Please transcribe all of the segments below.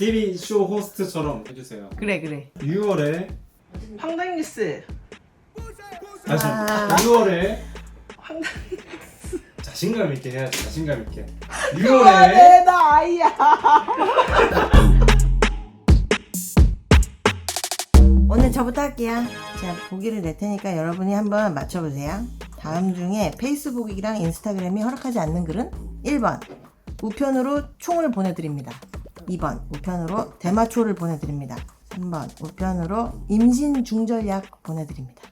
TV 쇼 호스트처럼 해주세요. 그래. 6월에 황당 뉴스. 다시 아. 6월에 황당. 자신감 있게 해야지. 자신감 있게. 그만해, 6월에 나 아이야. 오늘 저부터 할게요. 제가 보기를 낼 테니까 여러분이 한번 맞춰보세요. 다음 중에 페이스북이랑 인스타그램이 허락하지 않는 글은 1번 우편으로 총을 보내드립니다. 2번 우편으로 대마초를 보내드립니다. 3번 우편으로 임신 중절약 보내드립니다.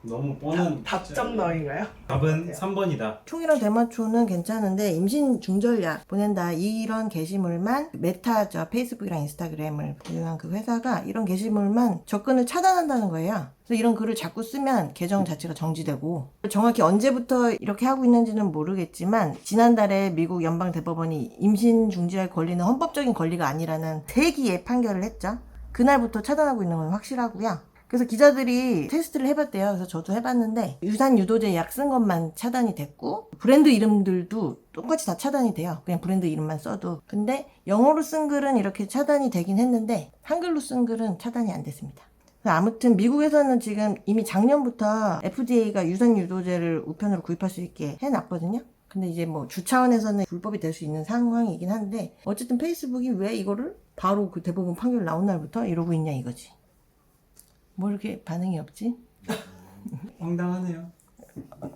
너무 뻔한 답정 너인가요? 답은 3번이다. 총이랑 대마초는 괜찮은데 임신 중절약 보낸다 이런 게시물만 메타죠. 페이스북이랑 인스타그램을 보유한 그 회사가 이런 게시물만 접근을 차단한다는 거예요. 그래서 이런 글을 자꾸 쓰면 계정 자체가 정지되고 정확히 언제부터 이렇게 하고 있는지는 모르겠지만 지난달에 미국 연방대법원이 임신 중지할 권리는 헌법적인 권리가 아니라는 대기의 판결을 했죠. 그날부터 차단하고 있는 건 확실하고요. 그래서 기자들이 테스트를 해봤대요. 그래서 저도 해봤는데 유산 유도제 약 쓴 것만 차단이 됐고 브랜드 이름들도 똑같이 다 차단이 돼요. 그냥 브랜드 이름만 써도. 근데 영어로 쓴 글은 이렇게 차단이 되긴 했는데 한글로 쓴 글은 차단이 안 됐습니다. 아무튼 미국에서는 지금 이미 작년부터 FDA가 유산 유도제를 우편으로 구입할 수 있게 해놨거든요. 근데 이제 뭐 주 차원에서는 불법이 될 수 있는 상황이긴 한데 어쨌든 페이스북이 왜 이거를 바로 그 대법원 판결 나온 날부터 이러고 있냐 이거지. 뭐 이렇게 반응이 없지? 황당하네요.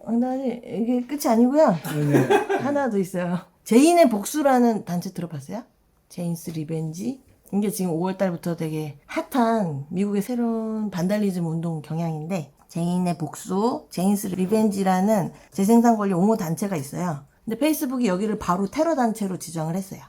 황당하지? 이게 끝이 아니고요. 네네. 하나 더 있어요. 제인의 복수라는 단체 들어봤어요? 제인스 리벤지? 이게 지금 5월달부터 되게 핫한 미국의 새로운 반달리즘 운동 경향인데 제인의 복수, 제인스 리벤지라는 재생산 권리 옹호 단체가 있어요. 근데 페이스북이 여기를 바로 테러 단체로 지정을 했어요.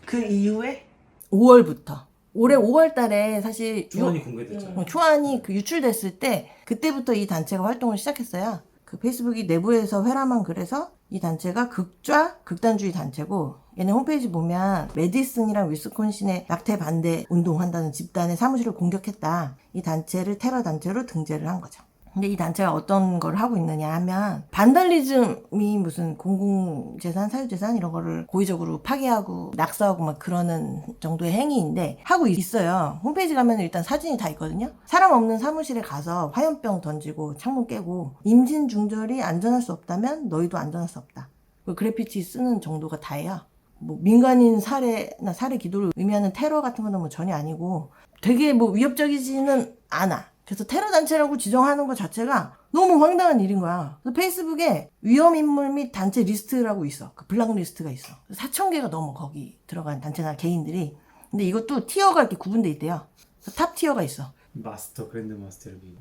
그 이후에 5월부터. 올해 5월 달에 사실 초안이 공개됐잖아요. 초안이 그 유출됐을 때 그때부터 이 단체가 활동을 시작했어요. 그 페이스북이 내부에서 회람한 글에서 이 단체가 극좌 극단주의 단체고 얘네 홈페이지 보면 메디슨이랑 위스콘신의 낙태 반대 운동한다는 집단의 사무실을 공격했다. 이 단체를 테러 단체로 등재를 한 거죠. 근데 이 단체가 어떤 걸 하고 있느냐 하면 반달리즘이 무슨 공공재산, 사유재산 이런 거를 고의적으로 파괴하고 낙서하고 막 그러는 정도의 행위인데 하고 있어요. 홈페이지 가면 일단 사진이 다 있거든요. 사람 없는 사무실에 가서 화염병 던지고 창문 깨고 임신 중절이 안전할 수 없다면 너희도 안전할 수 없다. 그래피티 쓰는 정도가 다예요. 뭐 민간인 살해나 살해 기도를 의미하는 테러 같은 거는 뭐 전혀 아니고 되게 뭐 위협적이지는 않아. 그래서 테러 단체라고 지정하는 것 자체가 너무 황당한 일인 거야. 그래서 페이스북에 위험인물 및 단체 리스트라고 있어. 그 블랙리스트가 있어. 4,000개가 넘어 거기 들어간 단체나 개인들이. 근데 이것도 티어가 이렇게 구분돼 있대요. 그래서 탑 티어가 있어. 마스터, 그랜드 마스터 여기.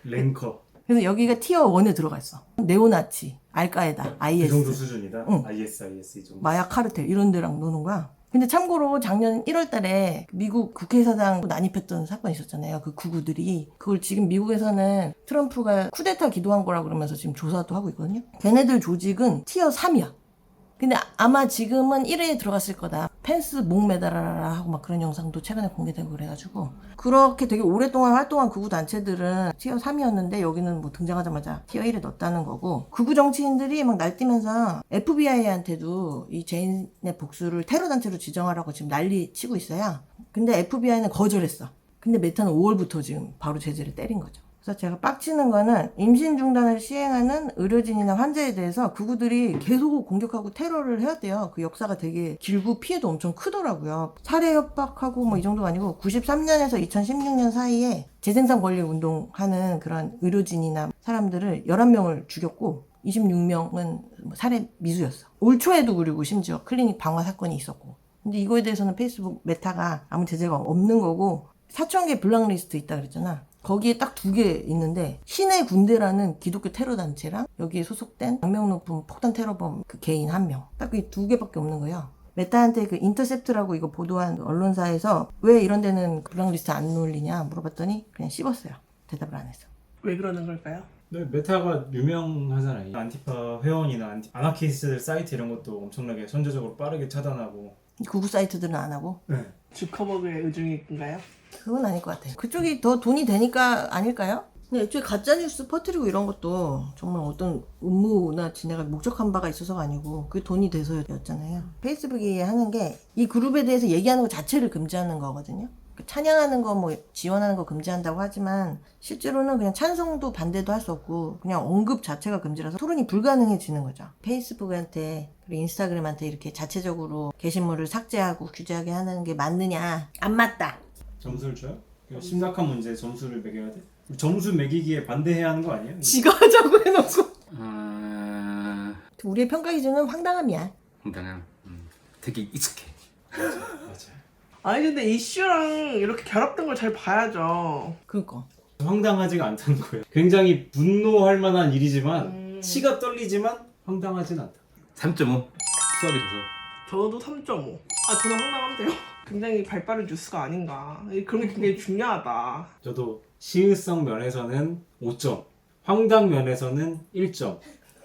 랭커. 그래서 여기가 티어 1에 들어가 있어. 네오나치, 알카에다, 그 IS, 정도 수준이다. 응. IS 이 정도. 마약 카르텔 이런 데랑 노는 거야. 근데 참고로 작년 1월 달에 미국 국회의사당 난입했던 사건이 있었잖아요. 그 구구들이. 그걸 지금 미국에서는 트럼프가 쿠데타 기도한 거라 그러면서 지금 조사도 하고 있거든요. 걔네들 조직은 티어 3이야. 근데 아마 지금은 1회에 들어갔을 거다. 펜스 목 매달아라 하고 막 그런 영상도 최근에 공개되고 그래가지고 그렇게 되게 오랫동안 활동한 극우 단체들은 티어 3이었는데 여기는 뭐 등장하자마자 티어 1에 넣었다는 거고 극우 정치인들이 막 날뛰면서 FBI한테도 이 제인의 복수를 테러 단체로 지정하라고 지금 난리 치고 있어요. 근데 FBI는 거절했어. 근데 메타는 5월부터 지금 바로 제재를 때린 거죠. 그래서 제가 빡치는 거는 임신 중단을 시행하는 의료진이나 환자에 대해서 극우들이 계속 공격하고 테러를 해왔대요. 그 역사가 되게 길고 피해도 엄청 크더라고요. 살해 협박하고 뭐 이 정도가 아니고 93년에서 2016년 사이에 재생산 권리 운동하는 그런 의료진이나 사람들을 11명을 죽였고 26명은 살해 미수였어. 올 초에도 그리고 심지어 클리닉 방화 사건이 있었고. 근데 이거에 대해서는 페이스북 메타가 아무 제재가 없는 거고 4,000개 블랙리스트 있다 그랬잖아. 거기에 딱 2개 있는데 신의 군대라는 기독교 테러 단체랑 여기에 소속된 악명 높은 폭탄 테러범 그 개인 1명 딱 그 2개밖에 없는 거예요. 메타한테 그 인터셉트라고 이거 보도한 언론사에서 왜 이런 데는 블랙리스트 안 올리냐 물어봤더니 그냥 씹었어요. 대답을 안 했어. 왜 그러는 걸까요? 네, 메타가 유명하잖아요. 안티파 회원이나 아나키스트 사이트 이런 것도 엄청나게 선제적으로 빠르게 차단하고. 구구 사이트들은 안 하고. 네. 주커버그의 의중인가요? 그건 아닐 것 같아요. 그쪽이 더 돈이 되니까 아닐까요? 근데 애초에 가짜뉴스 퍼뜨리고 이런 것도 정말 어떤 음모나 지네가 목적한 바가 있어서가 아니고 그게 돈이 돼서였잖아요. 페이스북이 하는 게 이 그룹에 대해서 얘기하는 것 자체를 금지하는 거거든요. 찬양하는 거 뭐 지원하는 거 금지한다고 하지만 실제로는 그냥 찬성도 반대도 할 수 없고 그냥 언급 자체가 금지라서 토론이 불가능해지는 거죠. 페이스북한테 그리고 인스타그램한테 이렇게 자체적으로 게시물을 삭제하고 규제하게 하는 게 맞느냐? 안 맞다. 점수를 줘요? 심각한 문제에 점수를 매겨야 돼? 점수 매기기에 반대해야 하는 거 아니에요? 지가 하자고 해놓고 아... 우리의 평가 기준은 황당함이야. 당연. 되게 익숙해. 맞아요. 아니 근데 이슈랑 이렇게 결합된 걸 잘 봐야죠. 그니까 황당하지가 않다는 거예요. 굉장히 분노할 만한 일이지만 치가 떨리지만 황당하진 않다. 3.5 수업이라서. 저도 3.5. 아 저는 황당한데요. 굉장히 발빠른 뉴스가 아닌가. 그런 게 굉장히 중요하다. 저도 시의성 면에서는 5점, 황당 면에서는 1점.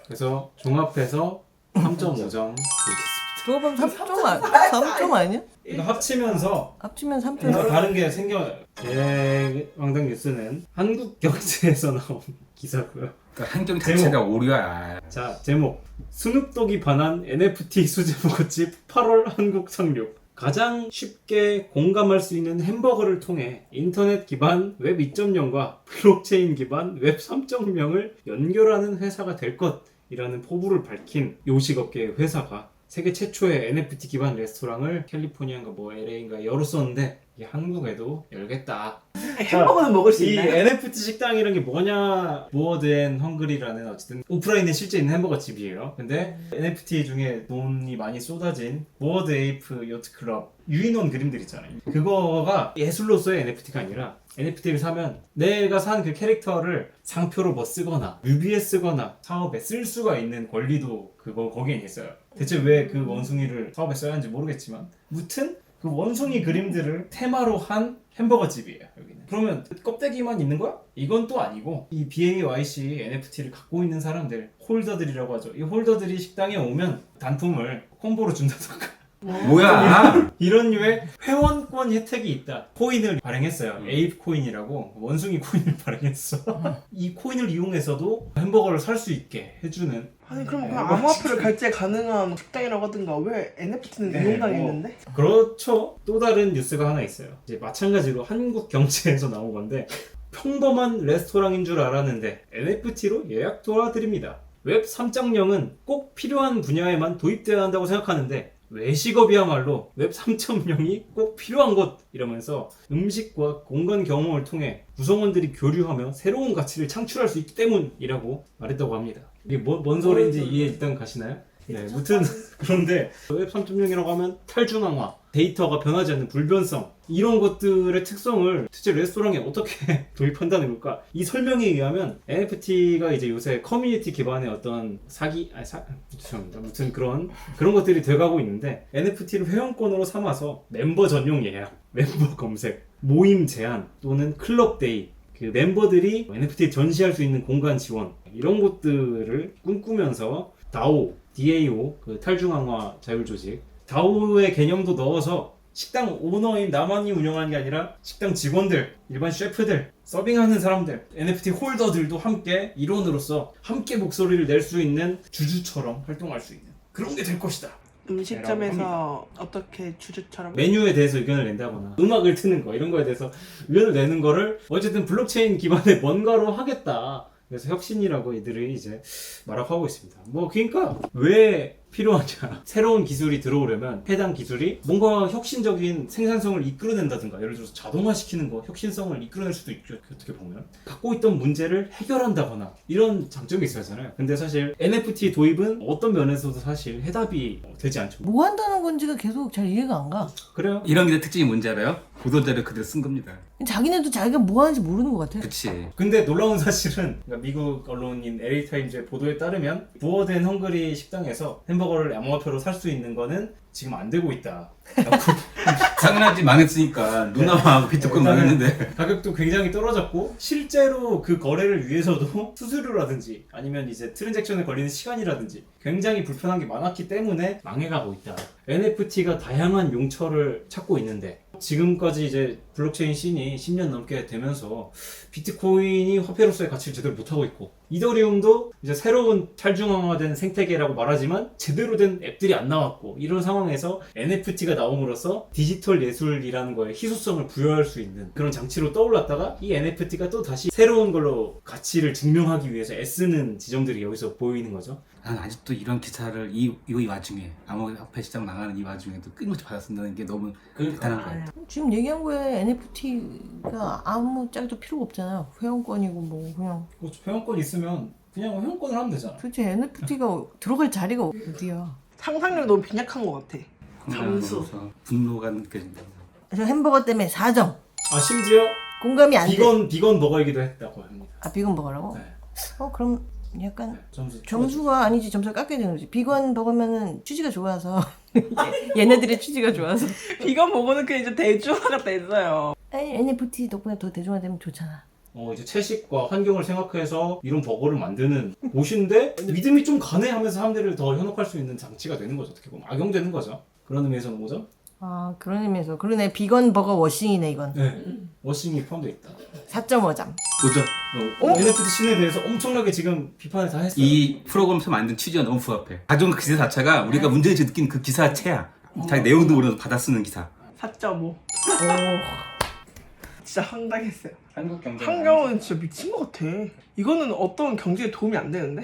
그래서 종합해서 3.5점 드리겠습니다. 그러고 보면 3점 아니야? 이거 합치면서 합치면 3점. 뭔가 다른 게 생겨요. 제 황당 뉴스는 한국경제에서 나온 기사고요. 그러니까 환경 자체가 오류야. 자, 제목 스눕독이 반한 NFT 수제버거집 8월 한국 상륙. 가장 쉽게 공감할 수 있는 햄버거를 통해 인터넷 기반 웹 2.0과 블록체인 기반 웹 3.0을 연결하는 회사가 될 것이라는 포부를 밝힌 요식업계의 회사가 세계 최초의 NFT 기반 레스토랑을 캘리포니아인가 뭐 LA인가 열었었는데 이게 한국에도 열겠다. 햄버거는 먹을 수 이 있나요? NFT 식당이라는 게 뭐냐? 모어드앤 헝그리라는 어쨌든 오프라인에 실제 있는 햄버거 집이에요. 근데 NFT 중에 돈이 많이 쏟아진 모어드 에이프 요트 클럽 유인원 그림들 있잖아요. 그거가 예술로서의 NFT가 아니라 NFT를 사면 내가 산 그 캐릭터를 상표로 뭐 쓰거나 뮤비에 쓰거나 사업에 쓸 수가 있는 권리도 그거 거기에 있어요. 대체 왜 그 원숭이를 사업에 써야 하는지 모르겠지만 무튼 그 원숭이 그림들을 테마로 한 햄버거 집이에요. 여기는. 그러면 껍데기만 있는 거야? 이건 또 아니고 이 BAYC NFT를 갖고 있는 사람들 홀더들이라고 하죠. 이 홀더들이 식당에 오면 단품을 콤보로 준다던가 뭐야? 이런 류의 회원권 혜택이 있다. 코인을 발행했어요. 에이프 코인이라고 원숭이 코인을 발행했어. 이 코인을 이용해서도 햄버거를 살 수 있게 해주는. 아니 그럼 그냥 암호화폐를 결제 가능한 식당이라고 하든가 왜 NFT는 네, 이용당했는데? 그렇죠. 또 다른 뉴스가 하나 있어요. 이제 마찬가지로 한국 경제에서 나온 건데 평범한 레스토랑인 줄 알았는데 NFT로 예약 도와드립니다. 웹 3.0은 꼭 필요한 분야에만 도입되어야 한다고 생각하는데 외식업이야말로 웹 3.0이 꼭 필요한 것 이러면서 음식과 공간 경험을 통해 구성원들이 교류하며 새로운 가치를 창출할 수 있기 때문이라고 말했다고 합니다. 이게 뭔 소리인지 이해 일단 가시나요? 네, 무튼 그런데 웹 3.0이라고 하면 탈중앙화, 데이터가 변하지 않는 불변성 이런 것들의 특성을 실제 레스토랑에 어떻게 도입한다는 걸까? 이 설명에 의하면 NFT가 이제 요새 커뮤니티 기반의 어떤 죄송합니다. 아무튼 그런 것들이 돼가고 있는데 NFT를 회원권으로 삼아서 멤버 전용 예약, 멤버 검색, 모임 제한 또는 클럽 데이 그 멤버들이 NFT 전시할 수 있는 공간 지원 이런 것들을 꿈꾸면서 DAO 그 탈중앙화 자율조직 다오의 개념도 넣어서 식당 오너인 나만이 운영하는 게 아니라 식당 직원들, 일반 셰프들, 서빙하는 사람들, NFT 홀더들도 함께 일원으로서 함께 목소리를 낼 수 있는 주주처럼 활동할 수 있는 그런 게 될 것이다. 음식점에서 어떻게 주주처럼 메뉴에 대해서 의견을 낸다거나 음악을 트는 거 이런 거에 대해서 의견을 내는 거를 어쨌든 블록체인 기반의 뭔가로 하겠다. 그래서 혁신이라고 이들이 이제 말하고 하고 있습니다. 뭐 그러니까 왜 필요하냐? 새로운 기술이 들어오려면 해당 기술이 뭔가 혁신적인 생산성을 이끌어낸다든가 예를 들어서 자동화시키는 거 혁신성을 이끌어낼 수도 있죠. 어떻게 보면 갖고 있던 문제를 해결한다거나 이런 장점이 있어야잖아요. 근데 사실 NFT 도입은 어떤 면에서도 사실 해답이 되지 않죠. 뭐 한다는 건지가 계속 잘 이해가 안 가. 그래요? 이런 게 특징이 뭔지 알아요? 보도자료 그대로 쓴 겁니다. 자기네도 자기가 뭐 하는지 모르는 것 같아. 그치. 근데 놀라운 사실은 그러니까 미국 언론인 LA 타임즈의 보도에 따르면 부어된 헝그리 식당에서 햄버거를 암호화폐로 살 수 있는 거는 지금 안 되고 있다. 당연하지 망했으니까 누나하고 비트코인 망했는데. 가격도 굉장히 떨어졌고 실제로 그 거래를 위해서도 수수료라든지 아니면 이제 트랜잭션에 걸리는 시간이라든지 굉장히 불편한 게 많았기 때문에 망해가고 있다. NFT가 다양한 용처를 찾고 있는데 지금까지 이제 블록체인 씬이 10년 넘게 되면서 비트코인이 화폐로서의 가치를 제대로 못하고 있고 이더리움도 이제 새로운 탈중앙화된 생태계라고 말하지만 제대로 된 앱들이 안 나왔고 이런 상황에서 NFT가 나옴으로써 디지털 예술이라는 거에 희소성을 부여할 수 있는 그런 장치로 떠올랐다가 이 NFT가 또 다시 새로운 걸로 가치를 증명하기 위해서 애쓰는 지점들이 여기서 보이는 거죠. 난 아직도 이런 기사를 이 와중에 암호화폐 시장 나가는 이 와중에도 끊임없이 받아쓴다는 게 너무 대단한 거예요. 지금 얘기한 거에 NFT가 아무 짝도 필요가 없잖아요. 회원권이고 뭐 그냥 회원권 있으면 그냥 회원권을 하면 되잖아. 도대체 NFT가 들어갈 자리가 어디야. 상상력이 너무 빈약한 것 같아. 점수. 분노가 느껴진다. 저 햄버거 때문에 4점. 아 심지어 공감이 안 돼. 비건 버거이기도 했다고 합니다. 아 비건 버거라고? 네. 그럼 약간 점수 점수가 아니지 점수를 깎게 되는 거지. 비건 버거면은 취지가 좋아서 얘네들의 취지가 좋아서. 비건 보고는 그 이제 대중화가 됐어요. 아니 NFT 덕분에 더 대중화되면 좋잖아. 이제 채식과 환경을 생각해서 이런 버거를 만드는 곳인데 믿음이 좀 가네 하면서 사람들을 더 현혹할 수 있는 장치가 되는 거죠. 어떻게 보면 악용되는 거죠. 그런 의미에서는 뭐죠? 아 그런 의미에서 그러네. 비건 버거 워싱이네 이건. 네. 워싱이 포함되어 있다. 4.5점. 보죠. NFT 씬에 대해서 엄청나게 지금 비판을 다 했어요. 이 프로그램에서 만든 취지와 너무 부합해. 가져온 그 기사 자체가 우리가 문제를 느낀 그 기사체야. 자기 내용도 모르면서 받아 쓰는 기사. 4.5. 오. 진짜 황당했어요. 한국 경제. 환경은 진짜 미친 것 같아. 이거는 어떤 경제에 도움이 안 되는데?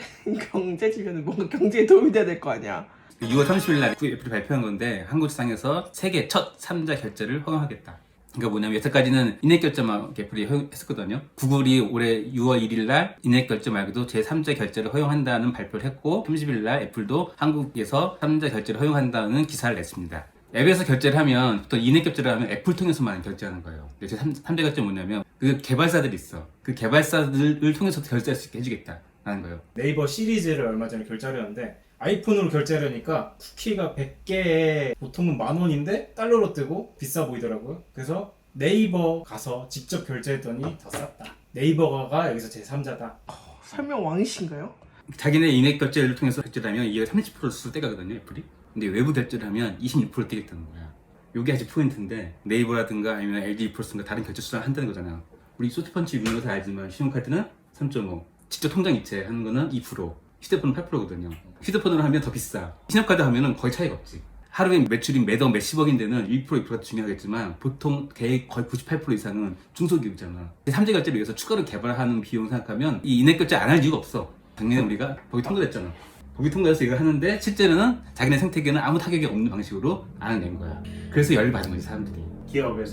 경제 지면은 뭔가 경제에 도움이 돼야 될 거 아니야. 6월 30일 날 애플이 발표한 건데 한국 시장에서 세계 첫 3자 결제를 허용하겠다. 그러니까 뭐냐면 여태까지는 인앱 결제만 애플이 허용했었거든요. 구글이 올해 6월 1일 날 인앱 결제 말고도 제3자 결제를 허용한다는 발표를 했고 30일 날 애플도 한국에서 3자 결제를 허용한다는 기사를 냈습니다. 앱에서 결제를 하면 보통 인앱 결제를 하면 애플 통해서만 결제하는 거예요. 제 3자 결제는 뭐냐면 그 개발사들이 있어. 그 개발사들을 통해서 결제할 수 있게 해주겠다라는 거예요. 네이버 시리즈를 얼마 전에 결제하려는데 아이폰으로 결제하려니까 쿠키가 100개에 보통은 10,000원인데 달러로 뜨고 비싸 보이더라고요. 그래서 네이버 가서 직접 결제했더니 더 쌌다. 네이버가 여기서 제3자다. 설명 왕이신가요? 자기네 인앱 결제를 통해서 결제를 하면 이게 30% 떼가거든요, 애플이. 근데 외부 결제를 하면 26% 떼겠다는 거야. 요게 아주 포인트인데 네이버라든가 아니면 LG 플러스든가 다른 결제 수단을 한다는 거잖아요. 우리 소트펀치 유명해서 알지만 신용카드는 3.5, 직접 통장 이체 하는 거는 2%, 휴대폰은 8%거든요. 휴대폰으로 하면 더 비싸. 신용카드 하면은 거의 차이가 없지. 하루에 매출이 매달 몇십억인 데는 1%, 2%가 중요하겠지만 보통 거의 98% 이상은 중소기업이잖아. 3자 결제를 위해서 추가로 개발하는 비용 생각하면 이 인앱 결제 안 할 이유가 없어. 작년에 우리가 거기 통과됐잖아. 거기 통과해서 이걸 하는데 실제로는 자기네 생태계는 아무 타격이 없는 방식으로 안낸 거야. 그래서 열받은 거지 사람들이.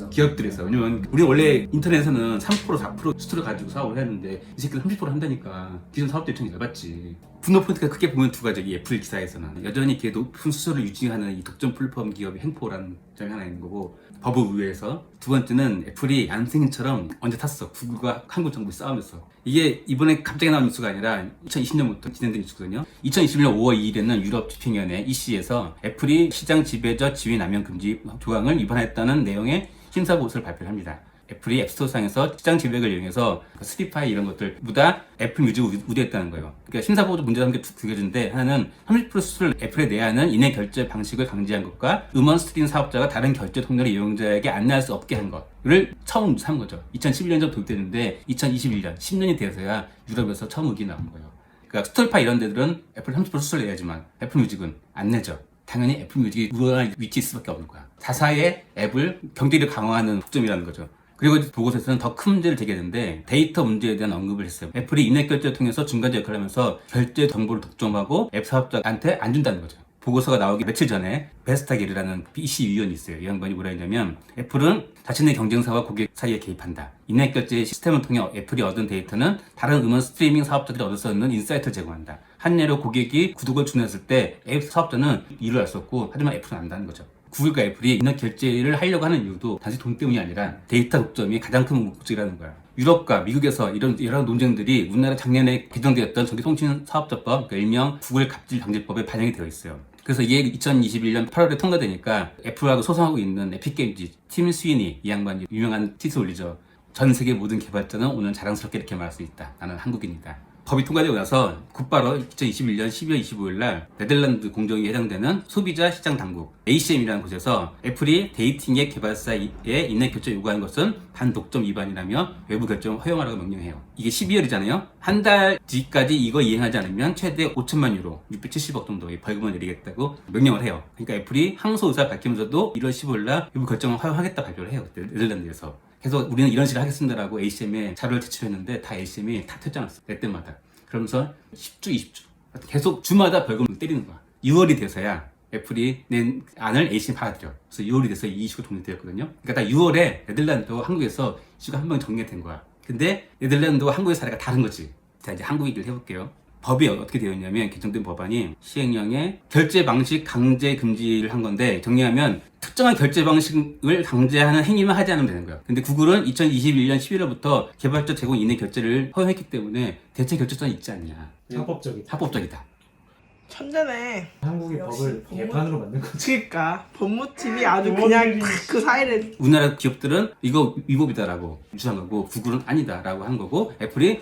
기업들에서. 왜냐면 우리 원래 인터넷에서는 3%, 4% 수수료 가지고 사업을 했는데 이 새끼는 30% 한다니까 기존 사업자 입장이 열받지. 분노 포인트가 크게 보면 두 가지. 이 애플 기사에서는 여전히 이렇게 높은 수수료를 유지하는 이 독점 플랫폼 기업의 횡포라는 점이 하나 있는 거고 법을 위해서. 두 번째는 애플이 얀생인처럼 언제 탔어. 구글과 한국 정부에 싸우면서. 이게 이번에 갑자기 나온 뉴스가 아니라 2020년부터 진행된 뉴스거든요. 2021년 5월 2일에는 유럽 집행위원회 EC에서 애플이 시장 지배적 지위 남용 금지 조항을 위반했다는 내용의 심사 보고서를 발표합니다. 애플이 앱스토어상에서 시장 지배력을 이용해서 스피파이 이런 것들보다 애플 뮤직을 우대했다는 거예요. 그러니까 심사보고도 문제가 한 개 두 개인데 하나는 30% 수수료를 애플에 내야 하는 인앱 결제 방식을 강제한 것과 음원 스트리밍 사업자가 다른 결제 통로를 이용자에게 안내할 수 없게 한 것을 처음 한 거죠. 2011년부터 도입됐는데 2021년 10년이 돼서야 유럽에서 처음 의견이 나온 거예요. 그러니까 스토리파이 이런 데들은 애플 30% 수수료를 내야지만 애플 뮤직은 안 내죠. 당연히 애플 뮤직이 우월한 위치일 수밖에 없는 거야. 자사의 앱을 경제를 강화하는 독점이라는 거죠. 그리고 보고서에서는 더 큰 문제를 제기했는데 데이터 문제에 대한 언급을 했어요. 애플이 인앱 결제를 통해서 중간자 역할을 하면서 결제 정보를 독점하고 앱 사업자한테 안 준다는 거죠. 보고서가 나오기 며칠 전에 베스타겔이라는 BC 위원이 있어요. 이 양반이 뭐라 했냐면 애플은 자신의 경쟁사와 고객 사이에 개입한다. 인앱 결제 시스템을 통해 애플이 얻은 데이터는 다른 음원 스트리밍 사업자들이 얻을 수 있는 인사이트를 제공한다. 한 예로 고객이 구독을 주문했을 때 앱 사업자는 이를 알 수 없고 하지만 애플은 안다는 거죠. 구글과 애플이 인앱 결제를 하려고 하는 이유도 단지 돈 때문이 아니라 데이터 독점이 가장 큰 목적이라는 거야. 유럽과 미국에서 이런 여러 논쟁들이 우리나라 작년에 개정되었던 전기통신 사업자법, 그러니까 일명 구글 갑질 방지법에 반영이 되어 있어요. 그래서 이게 2021년 8월에 통과되니까 애플하고 소송하고 있는 에픽게임즈 팀 스위니 이 양반이 유명한 트윗을 올리죠. 전 세계 모든 개발자는 오늘 자랑스럽게 이렇게 말할 수 있다. 나는 한국인이다. 법이 통과되고 나서 곧바로 2021년 12월 25일 날 네덜란드 공정위에 해당되는 소비자 시장 당국 ACM이라는 곳에서 애플이 데이팅 앱 개발사의 인내 결제 요구하는 것은 반독점 위반이라며 외부 결정을 허용하라고 명령해요. 이게 12월이잖아요. 한 달 뒤까지 이거 이행하지 않으면 최대 5천만 유로, 670억 정도의 벌금을 내리겠다고 명령을 해요. 그러니까 애플이 항소 의사를 밝히면서도 1월 15일 날 외부 결정을 허용하겠다 발표를 해요. 네덜란드에서. 그래서 우리는 이런 식으로 하겠습니다라고 ACM에 자료를 제출했는데 다 ACM이 다 퇴장했어. 내 때마다. 그러면서 10주, 20주 계속 주마다 벌금을 때리는 거야. 6월이 돼서야 애플이 낸 안을 ACM이 받아들여. 그래서 6월이 돼서 이 이슈가 독립되었거든요. 그러니까 딱 6월에 네덜란드와 한국에서 이슈가 한 번 정리가 된 거야. 근데 네덜란드와 한국의 사례가 다른 거지. 자, 이제 한국 얘기를 해볼게요. 법이 어떻게 되어 있냐면 개정된 법안이 시행령에 결제 방식 강제 금지를 한 건데 정리하면 특정한 결제 방식을 강제하는 행위만 하지 않으면 되는 거야. 근데 구글은 2021년 11월부터 개발자 제공 인내 결제를 허용했기 때문에 대체 결제권이 있지 않냐. 합법적이다. 합법적이다. 천재네. 한국의 법을 개판으로 만든 거지. 그러니까 법무팀이 아주 그냥 그 사이를 우리나라 기업들은 이거 위법이다라고 주장한 거고 구글은 아니다라고 한 거고 애플이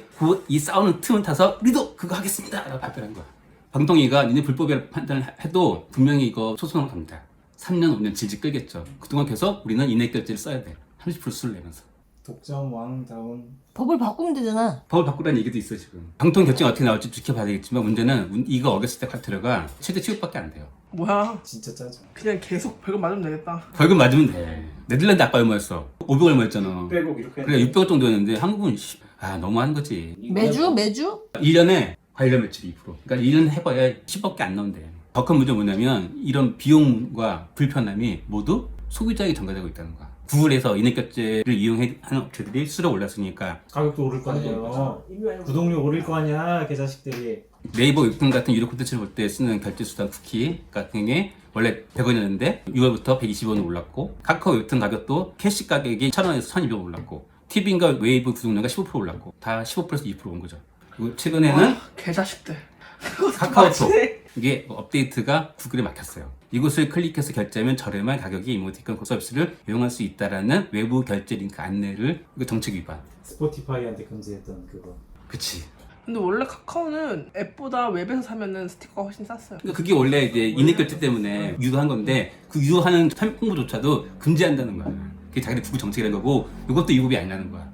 이 싸우는 틈을 타서 우리도 그거 하겠습니다라고 발표를 한 거야. 방통위가 니네 불법이라고 판단을 해도 분명히 이거 소송을 갑니다. 3년 5년 질질 끌겠죠. 그동안 계속 우리는 인내 결제를 써야 돼. 30% 수를 내면서. 독점 왕다운. 법을 바꾸면 되잖아. 법을 바꾸라는 얘기도 있어 지금. 방통 결정이 어떻게 나올지 지켜봐야 되겠지만 문제는 이거 어겼을 때 카트가 최대 취급밖에 안 돼요. 뭐야? 진짜 짜증. 그냥 계속 벌금 맞으면 되겠다. 벌금 맞으면 돼. 네덜란드 아까 얼마였어? 500 얼마였잖아. 600억 이렇게. 그래 600억 정도였는데 한국은 너무하는 거지. 매주? 1년에 관련 매출이 2%. 그러니까 1년 해봐야 10억밖에 안 나온대. 더 큰 문제는 뭐냐면 이런 비용과 불편함이 모두 소비자에게 전가되고 있다는 거야. 구글에서 인앱결제를 이용하는 업체들이 수수료가 올랐으니까 가격도 오를 거 아니에요. 구독료 오를 거 아니야, 개자식들이. 네이버 웹툰 같은 유료 콘텐츠를 볼 때 쓰는 결제 수단 쿠키 같은 게 원래 100원이었는데 6월부터 120원 올랐고 카카오 웹툰 가격도 캐시 가격이 1000원에서 1200원 올랐고 티빙과 웨이브 구독료가 15% 올랐고 다 15%에서 2%온 거죠. 그리고 최근에는 개자식들. 카카오톡 맞지? 이게 업데이트가 구글에 막혔어요. 이곳을 클릭해서 결제하면 저렴한 가격의 이모티콘 서비스를 이용할 수 있다라는 외부 결제 링크 안내를 이거 정책 위반. 스포티파이한테 금지했던 그거. 그치. 근데 원래 카카오는 앱보다 웹에서 사면은 스티커가 훨씬 쌌어요. 그러니까 그게 원래 이제 인앱 결제 때문에 유도한 건데 그 유도하는 홍보조차도 금지한다는 거야. 그게 자기들 구글 정책이라는 거고 이것도 위법이 아니라는 거야.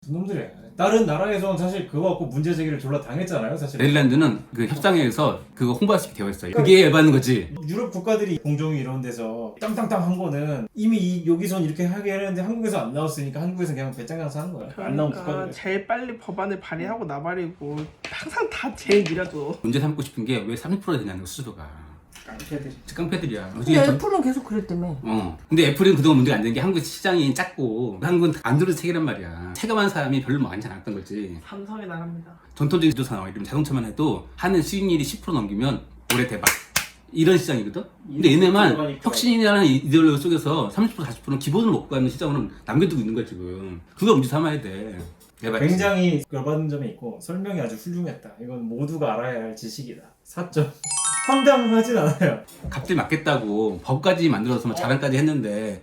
놈들이 다른 나라에서는 사실 그거 갖고 문제 제기를 졸라 당했잖아요, 사실. 네덜란드는 그 협상회에서 그거 홍보할 수 있게 되어 있어요. 그게 열받는 거지. 유럽 국가들이 공정위 이런 데서 땅땅땅 한 거는 이미 여기선 이렇게 하게 했는데 한국에서 안 나왔으니까 한국에서 그냥 배짱장사 하는 거야. 안 나온 그러니까 국가들. 제일 빨리 법안을 발의하고 나발이고 항상 다 제일 느려져. 문제 삼고 싶은 게 왜 30%가 되냐는 거 수수료가. 깡패들이. 깡패들이야. 근데 애플은 계속 그랬다며. 근데 애플은 그동안 문제가 안 되는 게 한국 시장이 작고 한국은 안드로이드 세계란 말이야. 체감한 사람이 별로 많지 않았던 거지. 삼성이 나갑니다. 전통적인 제조사 나와 이러면 자동차만 해도 하는 수익률이 10% 넘기면 올해 대박. 이런 시장이거든? 근데 얘네만 혁신이라는 이데올로기 속에서 30% 40%는 기본을 먹고 가는 시장으로 남겨두고 있는 거야 지금. 그거 문제 삼아야 돼. 대박이지. 굉장히 열받는 점이 있고 설명이 아주 훌륭했다. 이건 모두가 알아야 할 지식이다. 4점. 황당하진 않아요. 갑자기 맞겠다고 법까지 만들어서 막 자랑까지 했는데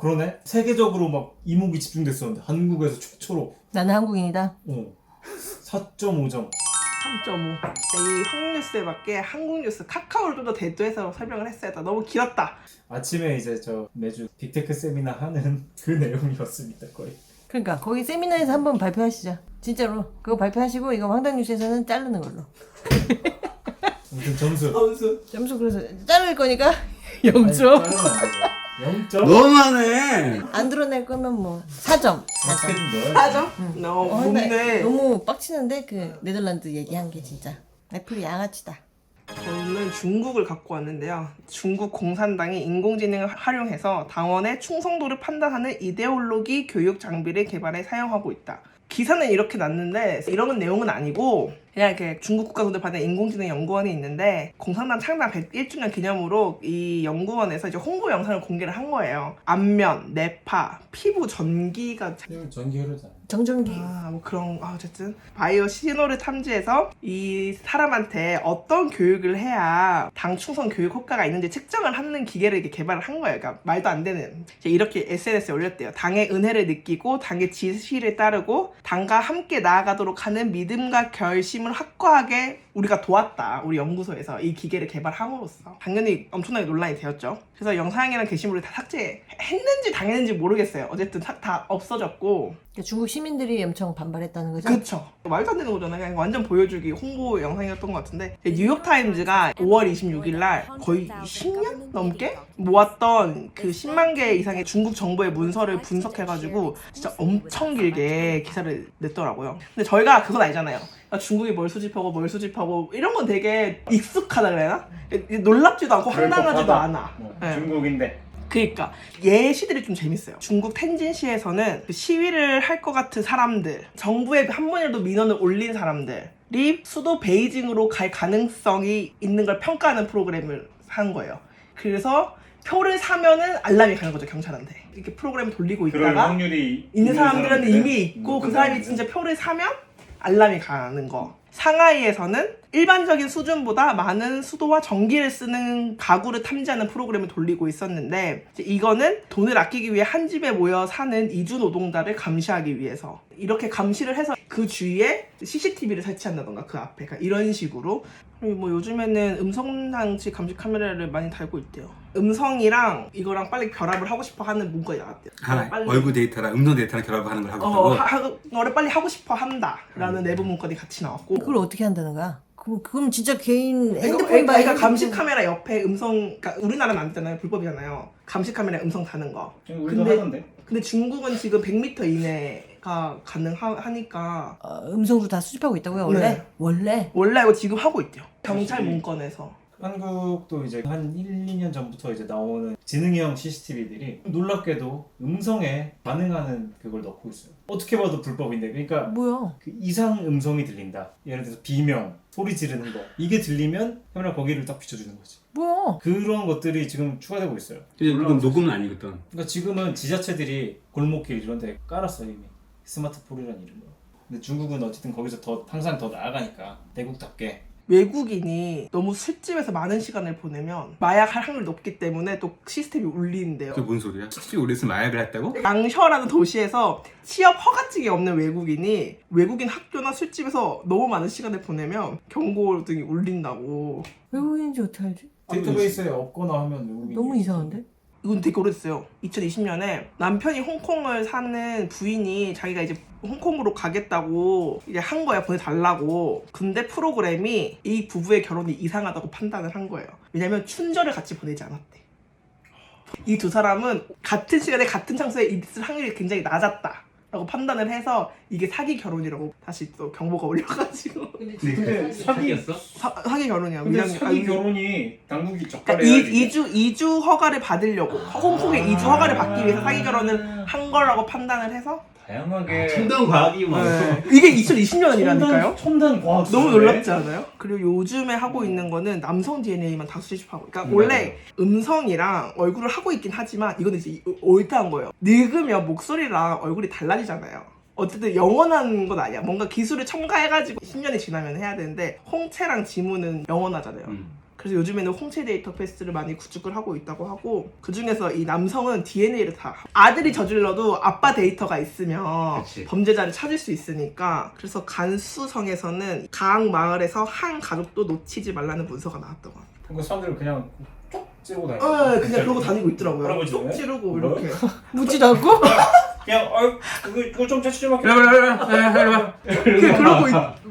그러네. 세계적으로 막 이목이 집중됐었는데 한국에서 최초로. 나는 한국인이다. 4.5점. 3.5. 이 한국뉴스에 맞게 한국뉴스 카카오를 좀 더 대조해서 설명을 했어야 했다. 너무 길었다. 아침에 이제 저 매주 빅테크 세미나 하는 그 내용이었습니다, 거의. 그러니까 거기 세미나에서 한번 발표하시죠. 진짜로 그거 발표하시고 이거 황당뉴스에서는 자르는 걸로. 아무튼 점수. 점수 그래서 자를 거니까 0점. 0점? 너무하네. 안 드러낼 거면 뭐 4점. 4점? 너무 뭔데? 너무 빡치는데 그 네덜란드 얘기한 게 진짜 애플이 양아치다. 저는 중국을 갖고 왔는데요. 중국 공산당이 인공지능을 활용해서 당원의 충성도를 판단하는 이데올로기 교육 장비를 개발해 사용하고 있다. 기사는 이렇게 났는데 이런 내용은 아니고 그냥 이렇게 중국 국가군대반의 인공지능 연구원이 있는데 공산당 창당 101주년 기념으로 이 연구원에서 이제 홍보 영상을 공개를 한 거예요. 안면, 뇌파, 피부 전기가 전기 흐르잖아. 정전기. 뭐 그런 어쨌든 바이오 신호를 탐지해서 이 사람한테 어떤 교육을 해야 당 충성 교육 효과가 있는지 측정을 하는 기계를 이렇게 개발을 한 거예요. 그러니까 말도 안 되는 이제 이렇게 SNS에 올렸대요. 당의 은혜를 느끼고 당의 지시를 따르고 당과 함께 나아가도록 하는 믿음과 결심을 확고하게 우리가 도왔다. 우리 연구소에서 이 기계를 개발함으로써 당연히 엄청나게 논란이 되었죠. 그래서 영상이랑 게시물을 다 삭제했는지 당했는지 모르겠어요. 어쨌든 다 없어졌고. 그러니까 중국 시민들이 엄청 반발했다는 거죠? 그쵸. 말도 안 되는 거잖아요. 그냥 완전 보여주기 홍보 영상이었던 것 같은데 뉴욕타임즈가 5월 26일 날 거의 10년 넘게 모았던 그 10만 개 이상의 중국 정부의 문서를 분석해가지고 진짜 엄청 길게 기사를 냈더라고요. 근데 저희가 그건 알잖아요. 중국이 뭘 수집하고 이런 건 되게 익숙하다 그래야 되나? 놀랍지도 않고 황당하지도 않아. 네. 중국인데. 그러니까 예시들이 좀 재밌어요. 중국 텐진시에서는 시위를 할 것 같은 사람들, 정부에 한 번이라도 민원을 올린 사람들이 수도 베이징으로 갈 가능성이 있는 걸 평가하는 프로그램을 한 거예요. 그래서 표를 사면은 알람이 가는 거죠, 경찰한테. 이렇게 프로그램을 돌리고 있다가 확률이 있는 사람들은 이미 있고 그 사람이 진짜 표를 사면 알람이 가는 거. 상하이에서는 일반적인 수준보다 많은 수도와 전기를 쓰는 가구를 탐지하는 프로그램을 돌리고 있었는데 이거는 돈을 아끼기 위해 한 집에 모여 사는 이주 노동자를 감시하기 위해서 이렇게 감시를 해서 그 주위에 CCTV를 설치한다던가 그 앞에 이런 식으로. 그리고 뭐 요즘에는 음성장치 감시 카메라를 많이 달고 있대요. 음성이랑 이거랑 빨리 결합을 하고 싶어 하는 문구가 나왔대요. 빨리 얼굴 데이터랑 음성 데이터랑 결합을 하는 걸 하고 있다고? 너를 빨리 하고 싶어 한다라는 내부 문건이 같이 나왔고. 그걸 어떻게 한다는 거야? 그럼 진짜 개인 핸드폰 그러니까 감시 카메라 옆에 음성, 그러니까 우리나라는 안 되잖아요. 불법이잖아요. 감시 카메라 음성 다는 거. 우리도 하던데. 근데 중국은 지금 100m 이내가 가능하니까. 음성도 다 수집하고 있다고요? 원래? 네. 원래 이거 지금 하고 있대요. 경찰 문건에서. 한국도 이제 한 1, 2년 전부터 이제 나오는 지능형 CCTV들이 놀랍게도 음성에 반응하는 그걸 넣고 있어요. 어떻게 봐도 불법인데, 그러니까 뭐야? 그 이상 음성이 들린다. 예를 들어서 비명, 소리 지르는 거. 이게 들리면 카메라 거기를 딱 비춰주는 거지. 뭐야? 그런 것들이 지금 추가되고 있어요. 이건 녹음은 아니거든. 그러니까 지금은 지자체들이 골목길 이런 데 깔았어요, 이미. 스마트폴이라는 이름으로. 근데 중국은 어쨌든 거기서 항상 더 나아가니까 대국답게. 외국인이 너무 술집에서 많은 시간을 보내면 마약할 확률이 높기 때문에 또 시스템이 울리는데요. 그게 뭔 소리야? 실제 우리에서 마약을 했다고? 랑셔라는 도시에서 취업 허가증이 없는 외국인이 외국인 학교나 술집에서 너무 많은 시간을 보내면 경고등이 울린다고. 외국인인지 어떻게 알지? 데이터베이스에 없거나 하면 외국인. 너무 이상한데? 이건 되게 오래됐어요. 2020년에 남편이 홍콩을 사는 부인이 자기가 이제 홍콩으로 가겠다고 이제 한 거야, 보내달라고. 근데 프로그램이 이 부부의 결혼이 이상하다고 판단을 한 거예요. 왜냐면 춘절을 같이 보내지 않았대. 이 두 사람은 같은 시간에 같은 장소에 있을 확률이 굉장히 낮았다 라고 판단을 해서 이게 사기 결혼이라고 다시 또 경보가 올려가지고. 근데 사기였어? 사기 결혼이야. 근데 왜냐면 사기 결혼이 당국이 그러니까 적발해야지. 이주 허가를 받으려고 홍콩에 이주 허가를 받기 위해서 사기 결혼을 한 거라고 판단을 해서. 다양하게. 첨단 과학이 뭐. 이게 2020년이라니까요. 첨단 과학. 너무 놀랍지 않아요? 그리고 요즘에 하고 있는 거는 남성 DNA만 다 수집하고. 그러니까 원래 음성이랑 얼굴을 하고 있긴 하지만 이거는 이제 올드한 거예요. 늙으면 목소리랑 얼굴이 달라지잖아요. 어쨌든 영원한 건 아니야. 뭔가 기술을 첨가해가지고 10년이 지나면 해야 되는데 홍채랑 지문은 영원하잖아요. 그래서 요즘에는 홍채 데이터 패스를 많이 구축을 하고 있다고 하고, 그 중에서 이 남성은 DNA를 다 아들이 저질러도 아빠 데이터가 있으면 그치. 범죄자를 찾을 수 있으니까. 그래서 간수성에서는 각 마을에서 한 가족도 놓치지 말라는 문서가 나왔다고 합니다. 그 사람들은 그냥 쭉 찌르고 다니고. 그냥 그러고 다니고 있더라고요. 할아버지네? 쭉 찌르고 몰라요? 이렇게. 묻지도 않고? 그냥 그거 좀 채취 좀 할게.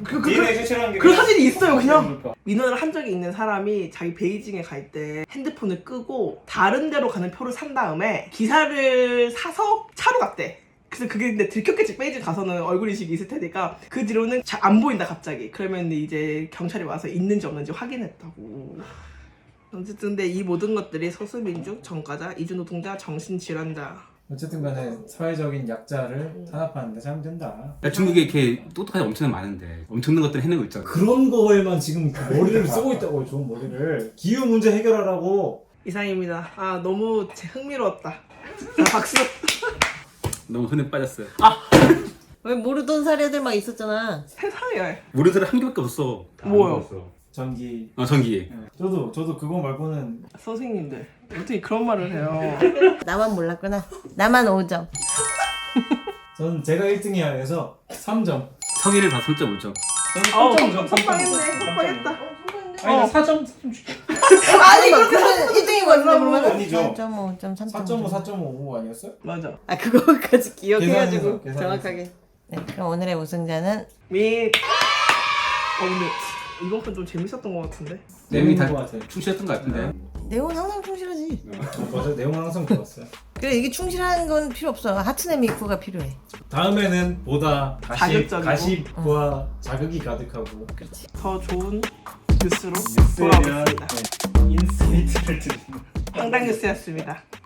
그러고 DNA 채취라는 게. 그 사진이 있어요. 그냥 그러니까. 민원을 한 적이 있는 사람이 자기 베이징에 갈 때 핸드폰을 끄고 다른 데로 가는 표를 산 다음에 기사를 사서 차로 갔대. 그래서 그게 근데 들켰겠지. 베이징 가서는 얼굴 인식이 있을 테니까. 그 뒤로는 잘 안 보인다 갑자기. 그러면 이제 경찰이 와서 있는지 없는지 확인했다고. 어쨌든 근데 이 모든 것들이 소수민족, 전과자, 이주노동자, 정신질환자. 어쨌든 간에 사회적인 약자를 탄압하는 데 사용된다. 중국에 이렇게 똑똑하게 엄청 많은데 엄청난 것들을 해내고 있잖아. 그런 거에만 지금 그 머리를 쓰고 있다고요. 좋은 머리를. 기후 문제 해결하라고. 이상입니다. 너무 흥미로웠다. 자, 박수. 너무 흔해 빠졌어요. 왜 모르던 사례들 막 있었잖아. 세상에. 우리들은 한 개밖에 없어. 뭐요? 전기. 전기. 저도 그거 말고는 선생님들 어떻게 그런 말을 해요? 나만 몰랐구나. 나만 5점. 저는 제가 1등이야 해서 3점. 성의를 봐 3.5점. 아우 선빵했네. 선빵했다. 아니 4점 줄게. 아니 그러면 1등인 거야 그러면? 아니죠. 4.5, 3.5. 4.5, 4.5 아니었어요? 맞아. 아 그거까지 기억해가지고 계산해서. 정확하게. 네, 그럼 오늘의 우승자는 미. 근데 이번 편 좀 재밌었던 것 같은데. 내용이 다 것 같아요. 충실했던 것 같은데. 내용은 항상 충실하지. 맞아, 내용 항상 좋았어요. 그래 이게 충실한 건 필요 없어. 하츠네 미쿠가 필요해. 다음에는 보다 자극적이고. 가십과 자극이 가득하고 그렇지. 더 좋은 뉴스로 뉴스에 대한 돌아오겠습니다. 인사이트를 드리는 황당 뉴스였습니다.